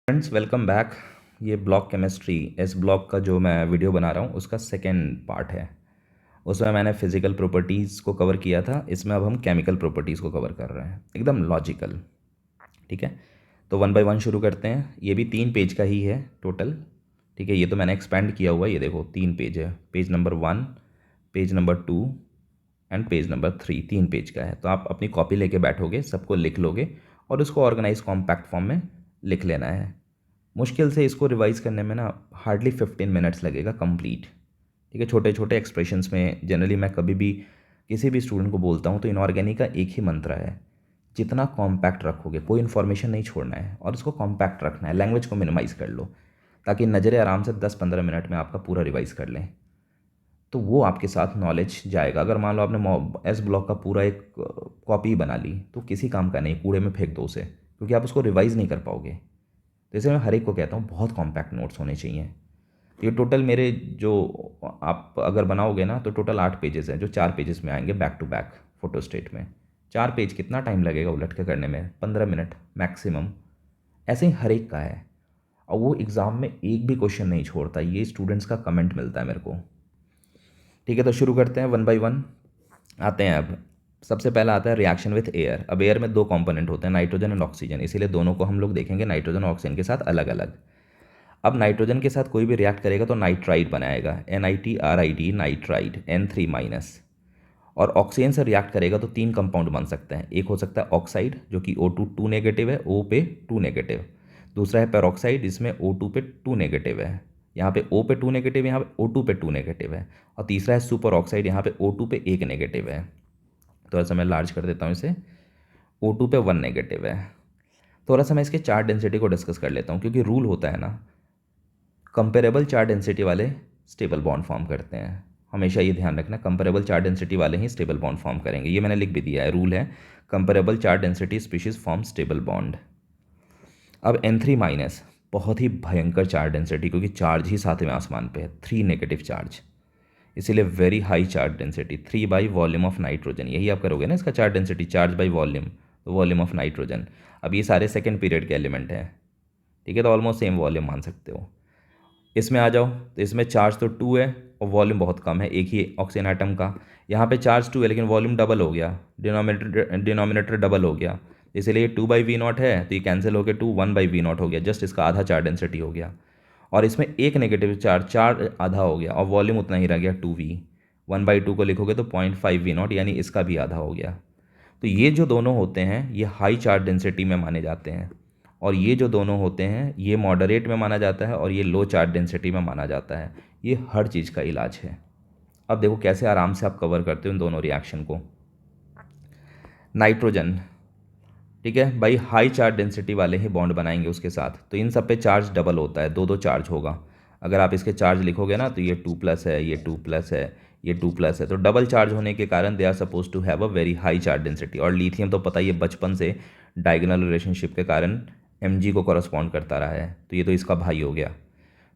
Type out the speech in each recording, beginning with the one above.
Friends welcome back. ये block chemistry इस block का जो मैं वीडियो बना रहा हूँ उसका सेकेंड पार्ट है। उसमें मैंने फिज़िकल प्रॉपर्टीज़ को कवर किया था, इसमें अब हम केमिकल प्रॉपर्टीज़ को कवर कर रहे हैं, एकदम लॉजिकल। ठीक है, तो वन बाय वन शुरू करते हैं। ये भी 3 पेज का ही है टोटल। ठीक है, ये तो मैंने एक्सपेंड किया हुआ है, ये देखो 3 पेज है। Page number 1, page number 2 and page number 3, 3 page का है। तो आप अपनी कॉपी लेके बैठोगे, सबको लिख लोगे और उसको ऑर्गेनाइज कॉम्पैक्ट फॉर्म में लिख लेना है। मुश्किल से इसको रिवाइज़ करने में ना हार्डली 15 मिनट्स लगेगा कंप्लीट। ठीक है, छोटे छोटे एक्सप्रेशंस में जनरली मैं कभी भी किसी भी स्टूडेंट को बोलता हूँ तो इनऑर्गेनिक का एक ही मंत्र है, जितना कॉम्पैक्ट रखोगे, कोई इन्फॉर्मेशन नहीं छोड़ना है और उसको कॉम्पैक्ट रखना है, लैंग्वेज को मिनिमाइज़ कर लो ताकि नज़रें आराम से 10-15 मिनट में आपका पूरा रिवाइज़ कर लें। तो वो आपके साथ नॉलेज जाएगा। अगर मान लो आपने एस ब्लॉक का पूरा एक कॉपी बना ली तो किसी काम का नहीं, कूड़े में फेंक दो उसे, क्योंकि आप उसको रिवाइज़ नहीं कर पाओगे। तो इसलिए मैं हर एक को कहता हूँ बहुत कॉम्पैक्ट नोट्स होने चाहिए। ये टोटल मेरे जो आप अगर बनाओगे ना तो टोटल 8 पेजेस हैं, जो 4 पेजेस में आएंगे back to back photostat में। 4 पेज कितना टाइम लगेगा उलट के करने में? 15 मिनट मैक्सिमम। ऐसे ही हर एक का है और वो एग्ज़ाम में एक भी क्वेश्चन नहीं छोड़ता, ये स्टूडेंट्स का कमेंट मिलता है मेरे को। ठीक है, तो शुरू करते हैं वन बाय वन। आते हैं अब। सबसे पहला आता है रिएक्शन विथ एयर। अब एयर में 2 कंपोनेंट होते हैं, नाइट्रोजन एंड ऑक्सीजन, इसीलिए दोनों को हम लोग देखेंगे नाइट्रोजन और ऑक्सीजन के साथ अलग अलग। अब नाइट्रोजन के साथ कोई भी रिएक्ट करेगा तो नाइट्राइड बनाएगा, NiTRID, नाइट्राइड N3-। और ऑक्सीजन से रिएक्ट करेगा तो 3 कंपाउंड बन सकते हैं। एक हो सकता है ऑक्साइड जो कि O2 2 नेगेटिव है, O पे 2 नेगेटिव। दूसरा है पेरोक्साइड जिसमें O2 पे 2 नेगेटिव है, यहाँ पे O पे 2 नेगेटिव, यहाँ पे O2 पे 2 नेगेटिव है। और तीसरा है सुपर ऑक्साइड, यहाँ पे O2 पे 1 नेगेटिव है। थोड़ा सा मैं लार्ज कर देता हूँ इसे, O2 पे 1 नेगेटिव है। थोड़ा सा मैं इसके चार्ज डेंसिटी को डिस्कस कर लेता हूँ, क्योंकि रूल होता है ना, कंपेरेबल चार्ज डेंसिटी वाले स्टेबल बॉन्ड फॉर्म करते हैं। हमेशा ये ध्यान रखना, कंपेरेबल चार्ज डेंसिटी वाले ही स्टेबल बॉन्ड फॉर्म करेंगे। ये मैंने लिख भी दिया है, रूल है comparable charge density species form stable bond. अब N3-, बहुत ही भयंकर चार्ज डेंसिटी, क्योंकि चार्ज ही सातवें आसमान पे है, 3 नेगेटिव चार्ज, इसीलिए very high charge density. 3 by volume of nitrogen, यही आप करोगे ना इसका charge density, charge by volume, तो वॉल्यूम ऑफ नाइट्रोजन। अब ये सारे सेकेंड पीरियड के एलिमेंट हैं, ठीक है, तो ऑलमोस्ट सेम वॉल्यूम मान सकते हो। इसमें आ जाओ तो इसमें चार्ज तो 2 है और वॉल्यूम बहुत कम है एक ही ऑक्सीजन आइटम का। यहाँ पे चार्ज 2 है लेकिन वॉल्यूम डबल हो गया, डिनोमिनेटर डबल हो गया, इसीलिए 2/V0 है तो ये कैंसिल हो गया, 2 1/V0 हो गया, जस्ट इसका आधा चार्ज डेंसिटी हो गया। और इसमें एक नेगेटिव चार्ज, चार्ज आधा हो गया और वॉल्यूम उतना ही रह गया 2V। 1/2 को लिखोगे तो 0.5V0, यानी इसका भी आधा हो गया। तो ये जो दोनों होते हैं ये हाई चार्ज डेंसिटी में माने जाते हैं, और ये जो दोनों होते हैं ये मॉडरेट में माना जाता है और ये लो चार्ज डेंसिटी में माना जाता है। ये हर चीज़ का इलाज है। अब देखो कैसे आराम से आप कवर करते हो इन दोनों रिएक्शन को। नाइट्रोजन, ठीक है भाई, हाई चार्ज डेंसिटी वाले ही बॉन्ड बनाएंगे उसके साथ, तो इन सब पे चार्ज डबल होता है, 2-2 चार्ज होगा। अगर आप इसके चार्ज लिखोगे ना तो ये 2+ है, ये 2+ है, ये 2+ है, तो डबल चार्ज होने के कारण they are suppose to have a very high charge density. और लिथियम तो पता ही है बचपन से डायगोनल रिलेशनशिप के कारण Mg को कॉरस्पॉन्ड करता रहा है, तो ये तो इसका भाई हो गया।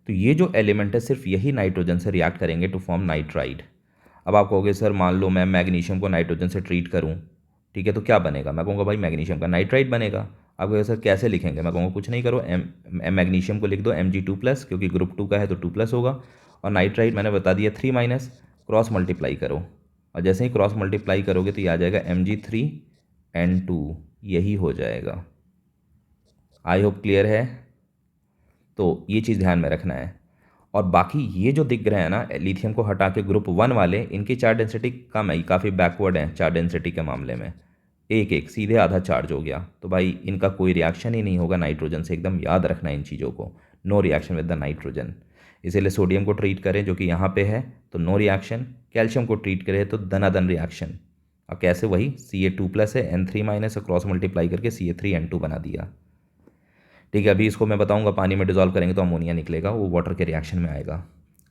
तो ये जो एलिमेंट है सिर्फ यही नाइट्रोजन से रिएक्ट करेंगे टू फॉर्म नाइट्राइड। अब आप कहोगे सर मान लो मैं मैग्नीशियम को नाइट्रोजन से ट्रीट करूँ, ठीक है, तो क्या बनेगा? मैं कहूँगा भाई मैग्नीशियम का नाइट्राइड बनेगा। आप कहोगे सर कैसे लिखेंगे? मैं कहूँगा कुछ नहीं करो, मैग्नीशियम को लिख दो Mg2+, क्योंकि ग्रुप 2 का है तो 2+ होगा, और नाइट्राइड मैंने बता दिया 3-, क्रॉस मल्टीप्लाई करो, और जैसे ही क्रॉस मल्टीप्लाई करोगे तो ये आ जाएगा Mg3N2, यही हो जाएगा। आई होप क्लियर है। तो ये चीज़ ध्यान में रखना है। और बाकी ये जो दिख रहे हैं ना लिथियम को हटा के ग्रुप 1 वाले, इनकी चार्ज डेंसिटी कम है, काफ़ी बैकवर्ड है चार्ज डेंसिटी के मामले में, एक एक सीधे आधा चार्ज हो गया, तो भाई इनका कोई रिएक्शन ही नहीं होगा नाइट्रोजन से, एकदम याद रखना इन चीज़ों को, no reaction with the nitrogen. इसीलिए सोडियम को ट्रीट करें जो कि यहाँ पे है तो नो रिएक्शन, कैल्शियम को ट्रीट करें तो धनाधन रिएक्शन। और कैसे? वही Ca2+ है, N3- से क्रॉस मल्टीप्लाई करके Ca3N2 बना दिया। ठीक है, अभी इसको मैं बताऊंगा, पानी में डिजोल्व करेंगे तो अमोनिया निकलेगा, वो वाटर के रिएक्शन में आएगा।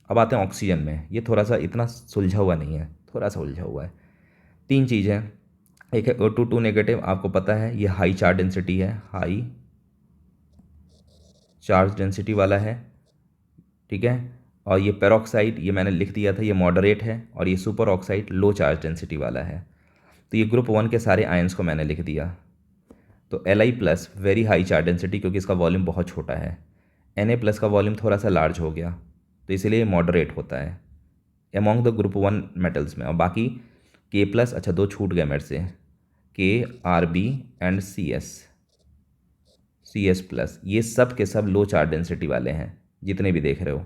अब आते हैं ऑक्सीजन में, ये थोड़ा सा इतना सुलझा हुआ नहीं है, थोड़ा सा उलझा हुआ है। 3 चीज़ें, एक है O2 2 नेगेटिव, आपको पता है ये हाई चार्ज डेंसिटी है, हाई चार्ज डेंसिटी वाला है, ठीक है। और ये पेरोक्साइड, ये मैंने लिख दिया था, ये मॉडरेट है, और ये सुपर ऑक्साइड लो चार्ज डेंसिटी वाला है। तो ये ग्रुप 1 के सारे आयंस को मैंने लिख दिया। तो Li+ very high charge density क्योंकि इसका वॉल्यूम बहुत छोटा है, Na+ का वॉल्यूम थोड़ा सा लार्ज हो गया, तो इसीलिए मॉडरेट होता है एमॉन्ग द ग्रुप 1 मेटल्स में। और बाकी K+, अच्छा दो छूट गए मेरे से, K, Rb एंड Cs+, ये सब के सब लो चार्ज डेंसिटी वाले हैं जितने भी देख रहे हो।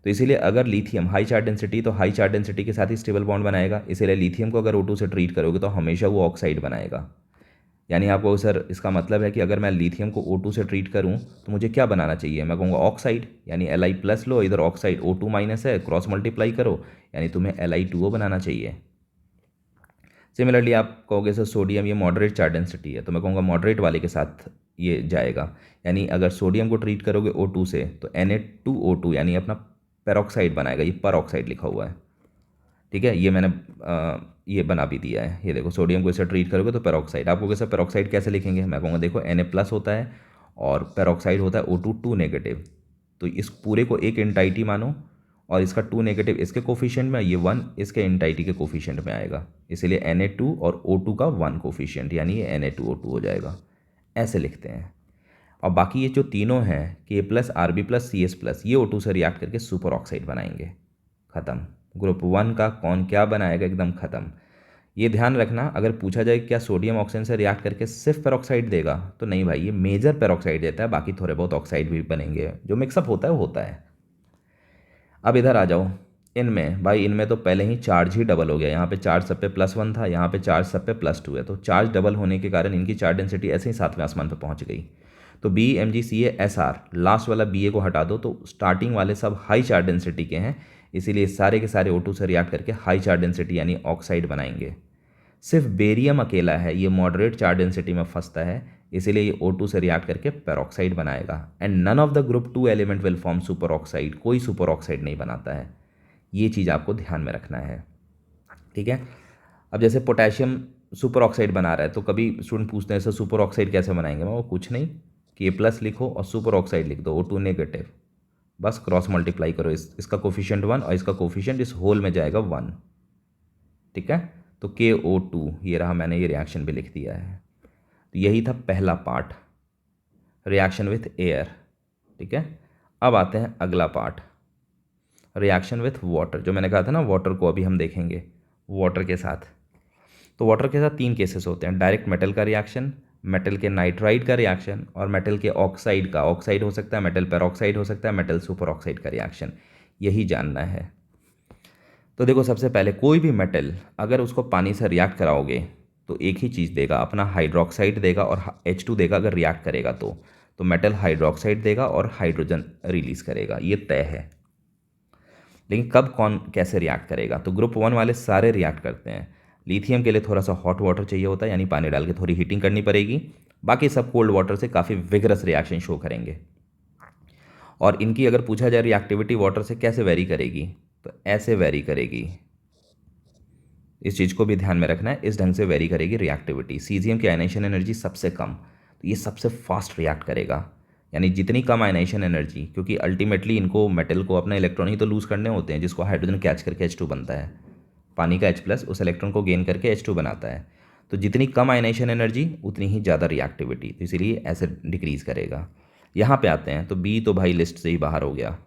तो इसीलिए अगर लिथियम हाई चार्ज डेंसिटी, तो हाई चार्ज डेंसिटी के साथ ही स्टेबल बॉन्ड बनाएगा, इसीलिए लिथियम को अगर O2 से ट्रीट करोगे तो हमेशा वो ऑक्साइड बनाएगा। यानी आपको सर इसका मतलब है कि अगर मैं लिथियम को O2 से ट्रीट करूं तो मुझे क्या बनाना चाहिए, मैं कहूँगा ऑक्साइड, यानी Li+ लो, इधर ऑक्साइड O2- है, क्रॉस मल्टीप्लाई करो, यानी तुम्हें Li2O बनाना चाहिए। सिमिलरली आप कहोगे सर सोडियम ये मॉडरेट चार्ज डेंसिटी है, तो मैं कहूँगा मॉडरेट वाले के साथ ये जाएगा। यानी अगर सोडियम को ट्रीट करोगे O2 से तो Na2O2 यानी अपना पेरोक्साइड बनाएगा, ये पर ऑक्साइड लिखा हुआ है, ठीक है। ये मैंने ये बना भी दिया है, ये देखो सोडियम को इसे ट्रीट करोगे तो पेरोक्साइड। आपको कैसे पेरोक्साइड कैसे लिखेंगे, मैं कहूँगा देखो Na+ होता है और पेरोक्साइड होता है O2 2-, तो इस पूरे को एक एंटाइटी मानो और इसका 2- इसके कोफिशिएंट में, ये 1 इसके एंटाइटी के कोफिशिएंट में आएगा, इसीलिए Na2 और O2 का 1 कोफिशिएंट, यानी ये Na2O2 हो जाएगा, ऐसे लिखते हैं। और बाकी ये जो तीनों हैं K+, Rb+, Cs+, ये O2 से रिएक्ट करके सुपर ऑक्साइड बनाएंगे, ख़त्म। ग्रुप 1 का कौन क्या बनाएगा, एकदम ख़त्म। ये ध्यान रखना, अगर पूछा जाए क्या सोडियम ऑक्सीजन से रिएक्ट करके सिर्फ पेरोक्साइड देगा, तो नहीं भाई, ये मेजर पेरोक्साइड देता है, बाकी थोड़े बहुत ऑक्साइड भी बनेंगे, जो मिक्सअप होता है वो होता है। अब इधर आ जाओ, इनमें भाई, इनमें तो पहले ही चार्ज ही डबल हो गया, यहाँ पे चार्ज सब पे +1 था, यहाँ पे चार्ज सब पे +2 है, तो चार्ज डबल होने के कारण इनकी चार्ज डेंसिटी ऐसे ही सातवें आसमान पे पहुँच गई। तो BMgCaSr, लास्ट वाला Ba को हटा दो, तो स्टार्टिंग वाले सब हाई चार्ज डेंसिटी के हैं, इसीलिए सारे के सारे O2 से रिएक्ट करके हाई चार्ज डेंसिटी यानी ऑक्साइड बनाएंगे। सिर्फ बेरियम अकेला है, ये मॉडरेट चार्ज डेंसिटी में फंसता है, इसीलिए ये O2 से रिएक्ट करके पेरोक्साइड बनाएगा। And none of the group 2 element will form superoxide, कोई सुपर ऑक्साइड नहीं बनाता है, ये चीज़ आपको ध्यान में रखना है, ठीक है। अब जैसे पोटेशियम सुपर ऑक्साइड बना रहा है, तो कभी स्टूडेंट पूछते हैं सर सुपर ऑक्साइड कैसे बनाएंगे, मैं वो कुछ नहीं, K+ लिखो और सुपर ऑक्साइड लिख दो O2-, बस क्रॉस मल्टीप्लाई करो, इसका कोफिशिएंट 1 और इसका कोफिशिएंट इस होल में जाएगा 1, ठीक है। तो KO2 ये रहा, मैंने ये रिएक्शन भी लिख दिया है। तो यही था पहला पार्ट, रिएक्शन विथ एयर, ठीक है। अब आते हैं अगला पार्ट, रिएक्शन विथ वाटर, जो मैंने कहा था ना वाटर को अभी हम देखेंगे वाटर के साथ। तो वाटर के साथ 3 केसेस होते हैं, डायरेक्ट मेटल का रिएक्शन, मेटल के नाइट्राइड का रिएक्शन और मेटल के ऑक्साइड का, ऑक्साइड हो सकता है, मेटल पेरोक्साइड हो सकता है, मेटल सुपर ऑक्साइड का रिएक्शन, यही जानना है। तो देखो सबसे पहले कोई भी मेटल अगर उसको पानी से रिएक्ट कराओगे तो एक ही चीज़ देगा, अपना हाइड्रोक्साइड देगा और H2 देगा, अगर रिएक्ट करेगा तो मेटल हाइड्रोक्साइड देगा और हाइड्रोजन रिलीज करेगा, ये तय है। लेकिन कब कौन कैसे रिएक्ट करेगा, तो ग्रुप 1 वाले सारे रिएक्ट करते हैं। लिथियम के लिए थोड़ा सा हॉट वाटर चाहिए होता है, यानी पानी डाल के थोड़ी हीटिंग करनी पड़ेगी, बाकी सब कोल्ड वाटर से काफ़ी विगरस रिएक्शन शो करेंगे। और इनकी अगर पूछा जाए रिएक्टिविटी वाटर से कैसे वेरी करेगी, तो ऐसे वेरी करेगी, इस चीज़ को भी ध्यान में रखना है, इस ढंग से वेरी करेगी रिएक्टिविटी। सीजियम की आयनाइजेशन एनर्जी सबसे कम, तो ये सबसे फास्ट रिएक्ट करेगा, यानी जितनी कम आयनाइजेशन एनर्जी, क्योंकि अल्टीमेटली इनको मेटल को अपने इलेक्ट्रॉन ही तो लूज़ करने होते हैं, जिसको हाइड्रोजन कैच करके H2 बनता है, पानी का H+ उस इलेक्ट्रॉन को गेन करके H2 बनाता है, तो जितनी कम आयनाइजेशन एनर्जी उतनी ही ज़्यादा रिएक्टिविटी, तो इसीलिए ऐसे डिक्रीज़ करेगा। यहाँ पे आते हैं, तो B तो भाई लिस्ट से ही बाहर हो गया,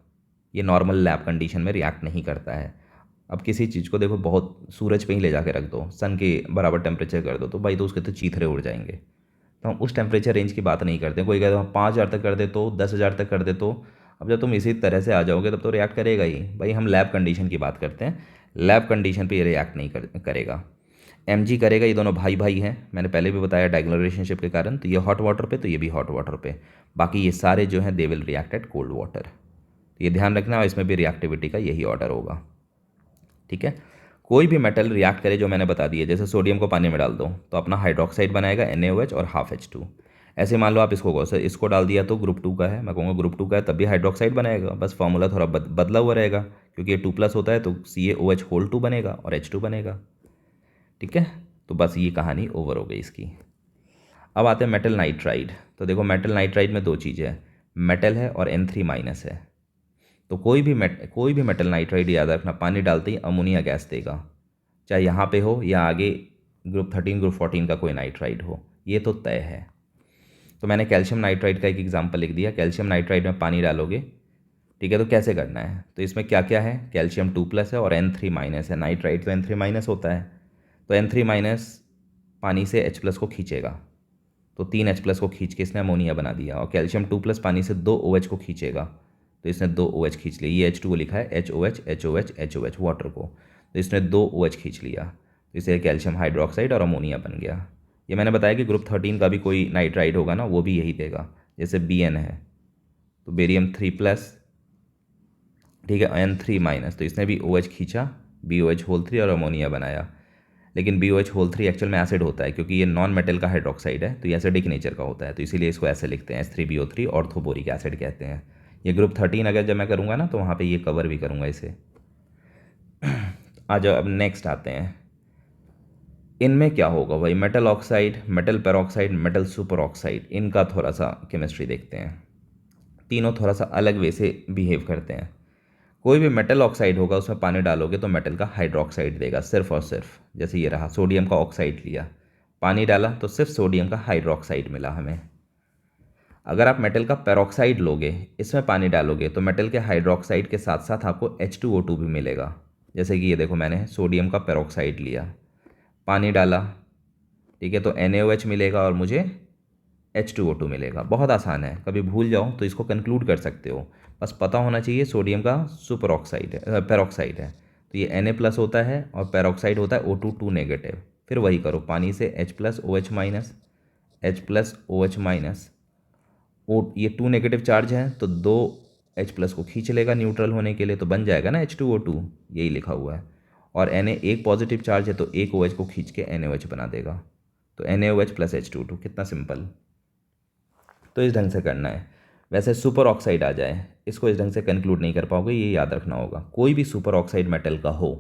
ये नॉर्मल लैब कंडीशन में रिएक्ट नहीं करता है। अब किसी चीज़ को देखो बहुत सूरज पे ही ले जाके रख दो, सन के बराबर टेम्परेचर कर दो, तो भाई तो उसके तो चीथड़े उड़ जाएंगे, तो हम उस टेम्परेचर रेंज की बात नहीं करते। कोई कहते हैं 5,000 तक कर दे तो, 10,000 तक कर दे तो, अब जब तुम इसी तरह से आ जाओगे तब तो रिएक्ट करेगा ही। भाई हम लैब कंडीशन की बात करते हैं, लैब कंडीशन पे ये रिएक्ट नहीं करेगा। Mg करेगा, ये दोनों भाई भाई हैं, मैंने पहले भी बताया डायगोनल रिलेशनशिप के कारण, तो ये हॉट वाटर पे तो ये भी हॉट वाटर पे, बाकी ये सारे जो हैं they will react eight cold water, तो ये ध्यान रखना, और इसमें भी रिएक्टिविटी का यही ऑर्डर होगा, ठीक है। कोई भी मेटल रिएक्ट करे जो मैंने बता दिया, जैसे सोडियम को पानी में डाल दो तो अपना हाइड्रोक्साइड बनाएगा NaOH और हाफ H2, ऐसे मान लो आप इसको कहो सर इसको डाल दिया तो ग्रुप 2 का है, मैं कहूँगा ग्रुप 2 का है तब भी हाइड्रोक्साइड बनाएगा, बस फॉर्मूला थोड़ा बदला हुआ रहेगा, क्योंकि ये 2+ होता है तो CaOH2 बनेगा और H2 बनेगा, ठीक है। तो बस ये कहानी ओवर हो गई इसकी। अब आते हैं मेटल नाइट्राइड, तो देखो मेटल नाइट्राइड में 2 चीज़ें हैं, मेटल है और N3- है, तो कोई भी मेटल नाइट्राइड याद रखना, पानी डालते ही अमोनिया गैस देगा, चाहे यहाँ पे हो या आगे ग्रुप 13 ग्रुप 14 का कोई नाइट्राइड हो, ये तो तय है। तो मैंने कैल्शियम नाइट्राइड का एक एग्जांपल लिख दिया। कैल्शियम नाइट्राइड में पानी डालोगे, ठीक है, तो कैसे करना है, तो इसमें क्या क्या है, कैल्शियम 2+ है और N3- है। नाइट्राइड तो N3- होता है, तो N3- पानी से H+ को खींचेगा, तो 3H+ को खींच के इसने अमोनिया बना दिया। और कैल्शियम 2+ पानी से 2OH को खींचेगा, तो इसने 2OH खींच लिया। ये H2O लिखा है, HOH HOH HOH वाटर को, तो इसने 2OH खींच लिया, तो इसे कैल्शियम हाइड्रोक्साइड और अमोनिया बन गया। ये मैंने बताया कि ग्रुप 13 का भी कोई नाइट्राइड होगा ना, वो भी यही देगा। जैसे BN है तो बेरियम 3+, ठीक है, N3-, तो इसने भी OH खींचा, BOH3 और अमोनिया बनाया। लेकिन BOH3 एक्चुअल में एसिड होता है, क्योंकि ये नॉन मेटल का हाइड्रोक्साइड है, तो ये एसिडिक नेचर का होता है, तो इसीलिए इसको ऐसे लिखते हैं, H3BO3 ऑर्थोबोरिक एसिड कहते हैं। ये ग्रुप 13 अगर जब मैं करूँगा ना, तो वहाँ पे ये कवर भी करूँगा इसे। आ जाओ, अब नेक्स्ट आते हैं, इनमें क्या होगा भाई, metal oxide, metal peroxide, metal super oxide, इनका थोड़ा सा केमिस्ट्री देखते हैं। तीनों थोड़ा सा अलग वे से बिहेव करते हैं। कोई भी मेटल ऑक्साइड होगा, उसमें पानी डालोगे तो मेटल का हाइड्रोक्साइड देगा सिर्फ और सिर्फ। जैसे ये रहा, सोडियम का ऑक्साइड लिया, पानी डाला तो सिर्फ सोडियम का हाइड्रोक्साइड मिला हमें। अगर आप मेटल का पेरोक्साइड लोगे, इसमें पानी डालोगे, तो मेटल के हाइड्रोक्साइड के साथ साथ आपको H2O2 भी मिलेगा। जैसे कि ये देखो, मैंने सोडियम का पेरोक्साइड लिया, पानी डाला, ठीक है, तो NaOH मिलेगा और मुझे H2O2 मिलेगा। बहुत आसान है, कभी भूल जाओ तो इसको कंक्लूड कर सकते हो। बस पता होना चाहिए सोडियम का सुपर ऑक्साइड है, पेरोक्साइड है, तो ये Na+ होता है और पेरोक्साइड होता है O2 2-। फिर वही करो, पानी से H+OH-, H+OH-, ये 2 चार्ज हैं, तो 2H+ को खींच लेगा न्यूट्रल होने के लिए, तो बन जाएगा ना H2O2, यही लिखा हुआ है। और Na एक पॉजिटिव चार्ज है, तो एक OH को खींच के NaOH बना देगा, तो NaOH + H2O2, कितना सिंपल। तो इस ढंग से करना है। वैसे सुपर ऑक्साइड आ जाए, इसको इस ढंग से कंक्लूड नहीं कर पाओगे, ये याद रखना होगा। कोई भी सुपर ऑक्साइड मेटल का हो,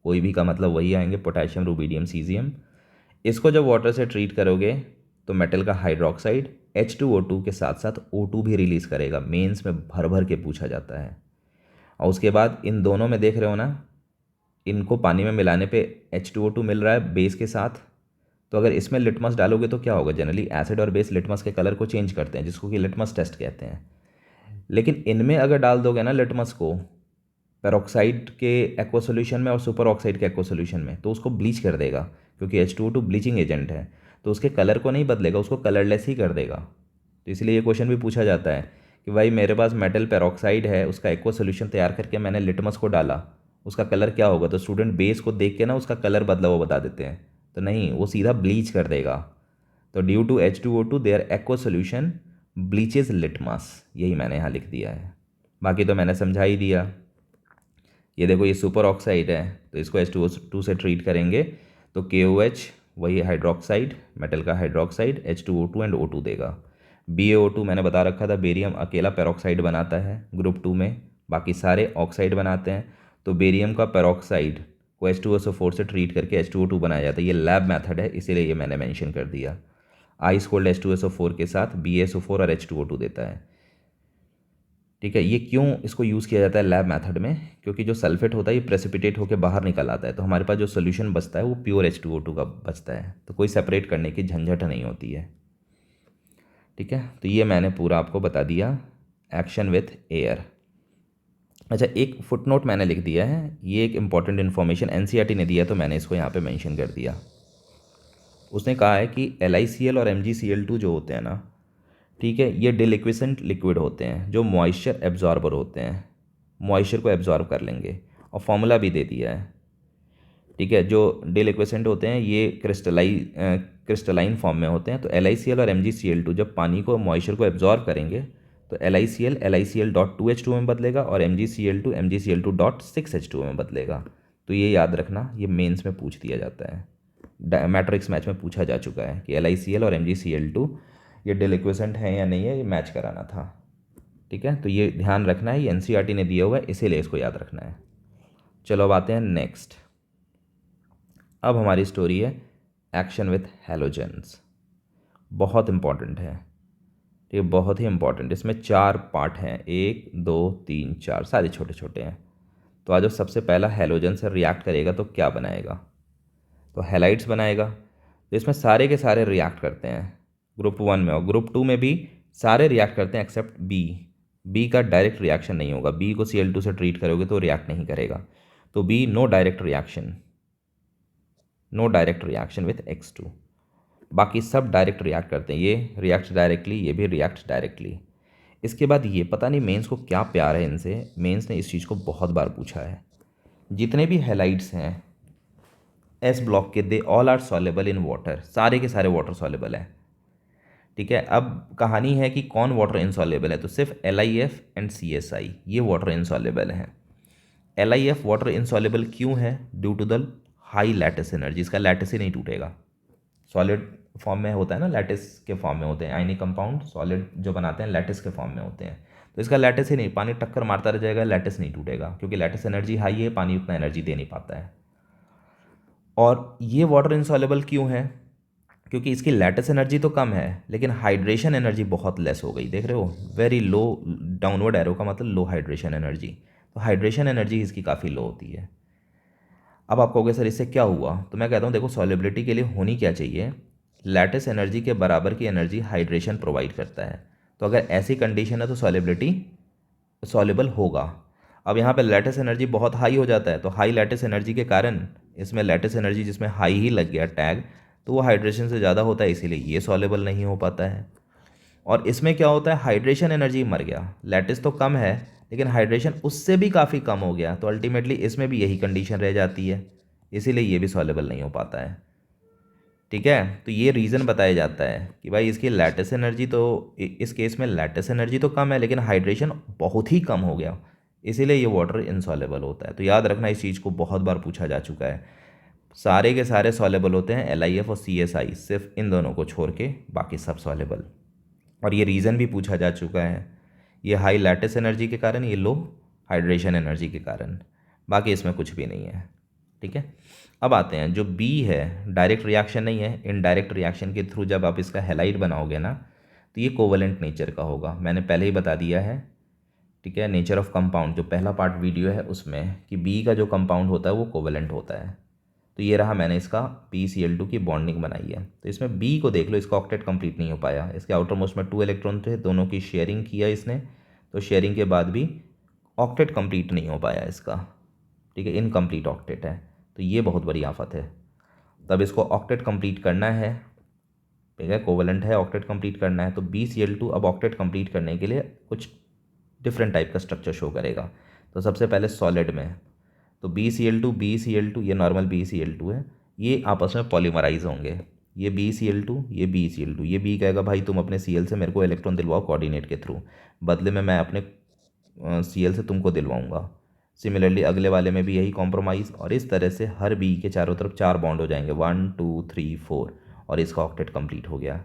कोई भी का मतलब वही आएंगे, पोटेशियम, रुबीडियम, सीजियम। इसको जब वाटर से ट्रीट करोगे तो मेटल का हाइड्रोक्साइड H2O2 के साथ साथ O2 भी रिलीज़ करेगा। मेंस में भर भर के पूछा जाता है। और उसके बाद इन दोनों में देख रहे हो ना, इनको पानी में मिलाने पे H2O2 मिल रहा है बेस के साथ, तो अगर इसमें लिटमस डालोगे तो क्या होगा, जनरली एसिड और बेस लिटमस के कलर को चेंज करते हैं, जिसको कि लिटमस टेस्ट कहते हैं। लेकिन इनमें अगर डाल दोगे ना लिटमस को, पेरोक्साइड के एक्वा सोल्यूशन में और सुपर ऑक्साइड के एक्वा सोल्यूशन में, तो उसको ब्लीच कर देगा, क्योंकि H2O2 ब्लीचिंग एजेंट है, तो उसके कलर को नहीं बदलेगा, उसको कलरलेस ही कर देगा। तो इसलिए ये क्वेश्चन भी पूछा जाता है कि भाई मेरे पास मेटल पेरोक्साइड है, उसका एक्वा सोल्यूशन तैयार करके मैंने लिटमस को डाला, उसका कलर क्या होगा, तो स्टूडेंट बेस को देख के ना उसका कलर बदला हुआ बता देते हैं, तो नहीं, वो सीधा ब्लीच कर देगा। तो due to H2O2 their aqua solution bleaches litmus, यही मैंने यहाँ लिख दिया है। बाकी तो मैंने समझा ही दिया। ये देखो, ये सुपर ऑक्साइड है, तो इसको H2O2 से ट्रीट करेंगे तो KOH, वही हाइड्रोक्साइड, मेटल का हाइड्रोक्साइड, H2O2 एंड O2 देगा। BaO2 मैंने बता रखा था, बेरियम अकेला पेरोक्साइड बनाता है ग्रुप 2 में, बाकी सारे ऑक्साइड बनाते हैं। तो बेरियम का पेरोक्साइड को H2SO4 से ट्रीट करके H2O2 बनाया जाता है। ये लैब मेथड है, इसीलिए ये मैंने मेंशन कर दिया। आइस कोल्ड H2SO4 के साथ BaSO4 और H2O2 देता है, ठीक है। ये क्यों इसको यूज़ किया जाता है लैब मेथड में, क्योंकि जो सल्फेट होता है ये प्रेसिपिटेट होकर बाहर निकल आता है, तो हमारे पास जो सोल्यूशन बचता है वो प्योर H2O2 का बचता है, तो कोई सेपरेट करने की झंझट नहीं होती है, ठीक है। तो ये मैंने पूरा आपको बता दिया, एक्शन विथ एयर। अच्छा, एक फुटनोट मैंने लिख दिया है, ये एक इंपॉर्टेंट इन्फॉर्मेशन NCERT ने दिया, तो मैंने इसको यहाँ पे मेंशन कर दिया। उसने कहा है कि LiCl और MgCl2 जो होते हैं ना, ठीक है, ये डिलिक्विसेंट लिक्विड होते हैं जो मॉइस्चर एब्जॉर्बर होते हैं, मॉइस्चर को एब्जॉर्ब कर लेंगे। और फॉर्मूला भी दे दिया है, ठीक है। जो डिलिक्विसेंट होते हैं ये क्रिस्टलाइन फॉर्म में होते हैं। तो LiCl और MgCl2 जब पानी को, मॉइस्चर को एब्जॉर्ब करेंगे, तो LiCl LiCl.2H2O में बदलेगा और MgCl2 MgCl2.6H2O में बदलेगा। तो ये याद रखना, ये मेंस में पूछ दिया जाता है, मैट्रिक्स मैच में पूछा जा चुका है कि LiCl और MgCl2 ये डिलिक्विसेंट हैं या नहीं है, ये मैच कराना था, ठीक है। तो ये ध्यान रखना है, ये NCERT ने दिया हुआ है, इसीलिए इसको याद रखना है। चलो अब आते हैं नेक्स्ट। अब हमारी स्टोरी है एक्शन विथ हैलोजेंस। बहुत इंपॉर्टेंट है, ये बहुत ही इंपॉर्टेंट। इसमें 4 पार्ट हैं, 1 2 3 4, सारे छोटे छोटे हैं। तो आज जो सबसे पहला हैलोजन से रिएक्ट करेगा तो क्या बनाएगा, तो हैलाइड्स बनाएगा। तो इसमें सारे के सारे रिएक्ट करते हैं, ग्रुप 1 में, और ग्रुप 2 में भी सारे रिएक्ट करते हैं एक्सेप्ट बी। बी का डायरेक्ट रिएक्शन नहीं होगा, बी को Cl2 से ट्रीट करोगे तो रिएक्ट नहीं करेगा, तो be no direct reaction, no direct reaction with X2। बाकी सब डायरेक्ट रिएक्ट करते हैं, ये रिएक्ट डायरेक्टली, ये भी रिएक्ट डायरेक्टली। इसके बाद ये पता नहीं मेंस को क्या प्यार है इनसे, मेंस ने इस चीज़ को बहुत बार पूछा है। जितने भी हैलाइड्स हैं एस ब्लॉक के, they all are soluble in water, सारे के सारे वाटर सॉलेबल हैं। ठीक है, अब कहानी है कि कौन वाटर इनसॉलेबल है, तो सिर्फ LiF एंड CSI ये वाटर इनसॉलेबल हैं। LiF वाटर इनसॉलेबल क्यों है? Due to the high lattice energy, इसका लैटिस ही नहीं टूटेगा। सॉलिड फॉर्म में होता है ना, लैटिस के फॉर्म में होते हैं आयनिक कंपाउंड, सॉलिड जो बनाते हैं लैटिस के फॉर्म में होते हैं, तो इसका लैटिस ही नहीं, पानी टक्कर मारता रह जाएगा, लैटिस नहीं टूटेगा, क्योंकि लैटिस एनर्जी हाई है, पानी उतना एनर्जी दे नहीं पाता है। और ये वाटर इनसॉलेबल क्यों है? क्योंकि इसकी लैटिस एनर्जी तो कम है लेकिन हाइड्रेशन एनर्जी बहुत लेस हो गई, देख रहे हो, वेरी लो, डाउनवर्ड एरो का मतलब लो हाइड्रेशन एनर्जी, तो हाइड्रेशन एनर्जी इसकी काफ़ी लो होती है। अब आप कहोगे सर इससे क्या हुआ, तो मैं कहता हूँ देखो सॉलिबिलिटी के लिए होनी क्या चाहिए, लैटिस एनर्जी के बराबर की एनर्जी हाइड्रेशन प्रोवाइड करता है, तो अगर ऐसी कंडीशन है तो सॉलिबिलिटी सॉल्युबल होगा। अब यहाँ पे लैटिस एनर्जी बहुत हाई हो जाता है, तो हाई लैटिस एनर्जी के कारण इसमें लैटिस एनर्जी जिसमें हाई ही लग गया टैग, तो वो हाइड्रेशन से ज़्यादा होता है, इसीलिए ये सॉल्युबल नहीं हो पाता है। और इसमें क्या होता है, हाइड्रेशन एनर्जी मर गया, लैटिस तो कम है लेकिन हाइड्रेशन उससे भी काफ़ी कम हो गया, तो अल्टीमेटली इसमें भी यही कंडीशन रह जाती है, इसीलिए ये भी सॉल्युबल नहीं हो पाता है। ठीक है, तो ये रीज़न बताया जाता है कि भाई इसकी लैटिस एनर्जी तो, इस केस में लैटिस एनर्जी तो कम है लेकिन हाइड्रेशन बहुत ही कम हो गया, इसीलिए ये वाटर इनसॉलेबल होता है। तो याद रखना, इस चीज़ को बहुत बार पूछा जा चुका है। सारे के सारे सॉलेबल होते हैं LiF और CSI, सिर्फ इन दोनों को छोड़ के बाकी सब सॉलेबल। और ये रीज़न भी पूछा जा चुका है, ये हाई लैटिस एनर्जी के कारण, ये लो हाइड्रेशन एनर्जी के कारण, बाकी इसमें कुछ भी नहीं है। ठीक है, अब आते हैं जो बी है, डायरेक्ट रिएक्शन नहीं है, इनडायरेक्ट रिएक्शन के थ्रू जब आप इसका हैलाइड बनाओगे ना, तो ये कोवलेंट नेचर का होगा, मैंने पहले ही बता दिया है। ठीक है, नेचर ऑफ कंपाउंड जो पहला पार्ट वीडियो है उसमें, कि बी का जो कंपाउंड होता है वो कोवलेंट होता है। तो ये रहा, मैंने इसका PCl2 की बॉन्डिंग बनाई है, तो इसमें बी को देख लो, इसका ऑक्टेट कंप्लीट नहीं हो पाया, इसके आउटर मोस्ट में 2 इलेक्ट्रॉन थे, दोनों की शेयरिंग किया इसने, तो शेयरिंग के बाद भी ऑक्टेट कंप्लीट नहीं हो पाया इसका। ठीक है, इनकम्प्लीट ऑक्टेट है, तो ये बहुत बड़ी आफत है। तब इसको ऑक्टेट कंप्लीट करना है, ठीक है, कोवलेंट है, ऑक्टेट कंप्लीट करना है, तो BCl2 अब ऑक्टेट कंप्लीट करने के लिए कुछ डिफरेंट टाइप का स्ट्रक्चर शो करेगा। तो सबसे पहले सॉलिड में, तो BCl2 ये नॉर्मल BCl2 है, ये आपस में पॉलीमराइज होंगे, ये BCl2 ये BCl2, ये बी कहेगा भाई तुम अपने Cl से मेरे को इलेक्ट्रॉन दिलवाओ कोऑर्डिनेट के थ्रू, बदले में मैं अपने Cl से तुमको दिलवाऊंगा। सिमिलरली अगले वाले में भी यही कॉम्प्रोमाइज़, और इस तरह से हर बी के चारों तरफ 4 बॉन्ड हो जाएंगे, 1 2 3 4, और इसका ऑक्टेट कंप्लीट हो गया,